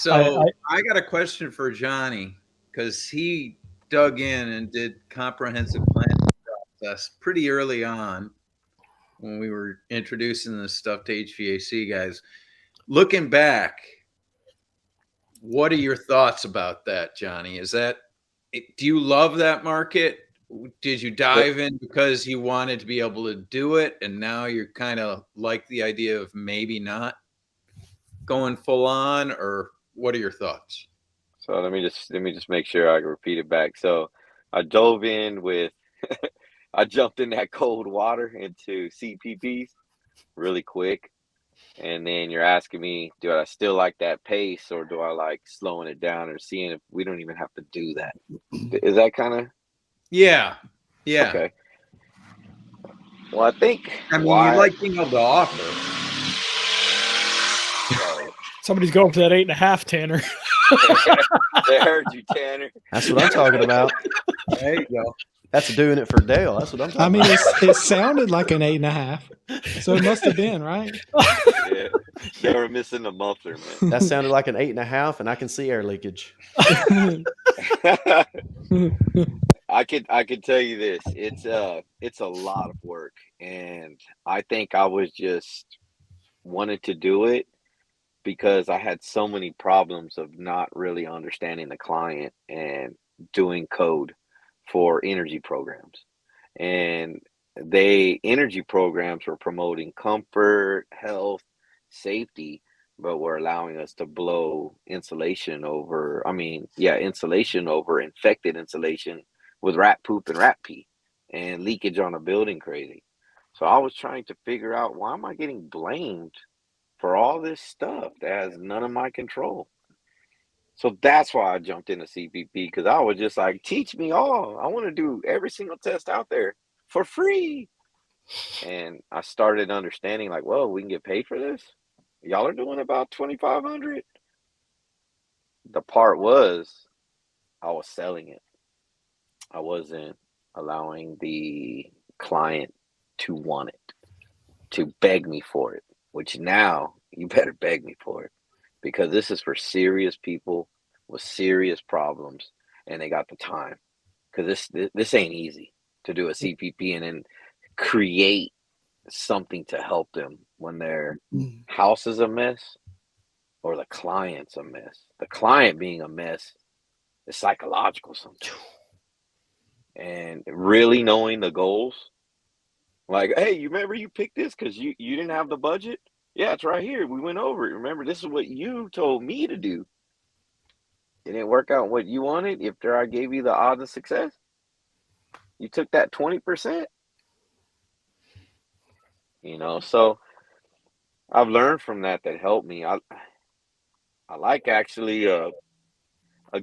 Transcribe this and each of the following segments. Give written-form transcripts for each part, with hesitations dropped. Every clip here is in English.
So I got a question for Johnny, because he dug in and did comprehensive planning process pretty early on when we were introducing this stuff to HVAC guys. Looking back, what are your thoughts about that, Johnny? Do you love that market? Did you dive in because you wanted to be able to do it, and now you're kind of like the idea of maybe not going full on, or what are your thoughts? So let me just make sure I repeat it back. So I dove in with I jumped in that cold water into CPPs really quick. And then you're asking me, do I still like that pace, or do I like slowing it down, or seeing if we don't even have to do that? Is that kind of Yeah. okay? Well, I think you like being able to offer. Somebody's going for that 8.5, Tanner. They heard you, Tanner. That's what I'm talking about. There you go. That's doing it for Dale. That's what I'm talking about. It sounded like an 8.5, so it must have been, right? Yeah, they were missing the muffler, man. That sounded like an 8.5, and I can see air leakage. I could tell you this. It's a lot of work, and I think I was just wanted to do it because I had so many problems of not really understanding the client and doing code for energy programs. And energy programs were promoting comfort, health, safety, but were allowing us to blow insulation over infected insulation with rat poop and rat pee and leakage on a building crazy. So I was trying to figure out, why am I getting blamed for all this stuff that has none of my control? So that's why I jumped into CPP, because I was just like, teach me all. I want to do every single test out there for free. And I started understanding, like, well, we can get paid for this. Y'all are doing about $2,500. The part was, I was selling it. I wasn't allowing the client to want it, to beg me for it, which now you better beg me for it, because this is for serious people with serious problems, and they got the time. Because this ain't easy to do a CPP and then create something to help them when their house is a mess or the client's a mess. The client being a mess is psychological sometimes. And really knowing the goals, like, hey, you remember you picked this because you didn't have the budget? Yeah, it's right here. We went over it. Remember, this is what you told me to do. It didn't work out what you wanted. After I gave you the odds of success, you took that 20%. So I've learned from that helped me. I like actually a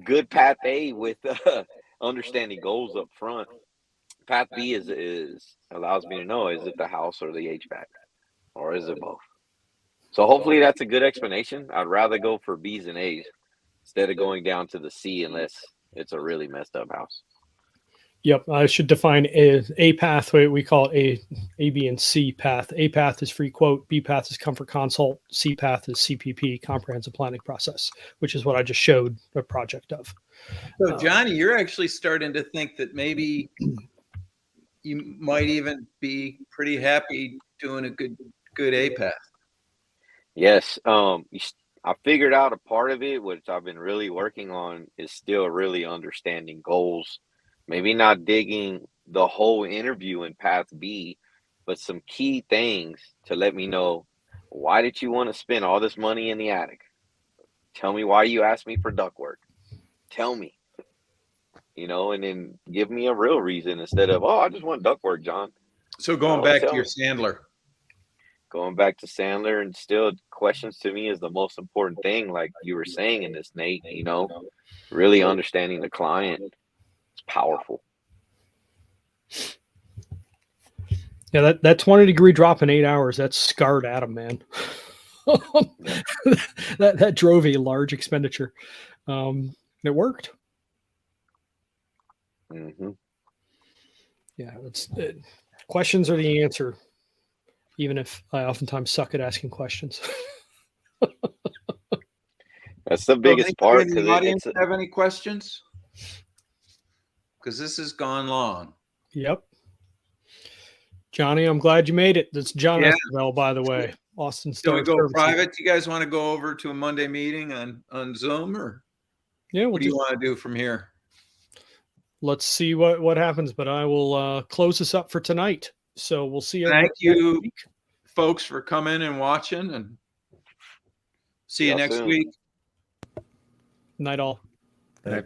good path A with understanding goals up front. Path B is allows me to know, is it the house or the HVAC, or is it both? So hopefully that's a good explanation. I'd rather go for B's and A's instead of going down to the C unless it's a really messed up house. Yep, I should define a pathway. We call it A, B, and C path. A path is free quote. B path is comfort consult. C path is CPP, comprehensive planning process, which is what I just showed a project of. So, Johnny, you're actually starting to think that maybe you might even be pretty happy doing a good A path. Yes, I figured out a part of it, which I've been really working on, is still really understanding goals. Maybe not digging the whole interview in path B, but some key things to let me know, why did you want to spend all this money in the attic? Tell me why you asked me for ductwork. Tell me, and then give me a real reason instead of, oh, I just want ductwork, John. So going back to your Sandler. Going back to Sandler, and still questions to me is the most important thing, like you were saying in this, Nate, really understanding the client. It's powerful. Yeah, that 20-degree drop in 8 hours, that scarred Adam, man. that drove a large expenditure. It worked. Mm-hmm. Yeah, questions are the answer, even if I oftentimes suck at asking questions. That's the So biggest part anybody in because the audience it's have any questions? Because this has gone long. Yep. Johnny, I'm glad you made it. That's Jon Yeah. Esquivel, by the way. Austin Shall we Star go Services. private? Do you guys want to go over to a Monday meeting on Zoom, or Yeah, what do you want to do from here? let's see what happens. But I will close this up for tonight. So we'll see you. Thank you, folks, for coming and watching, and see you Y'all next soon. week. Night all. Right.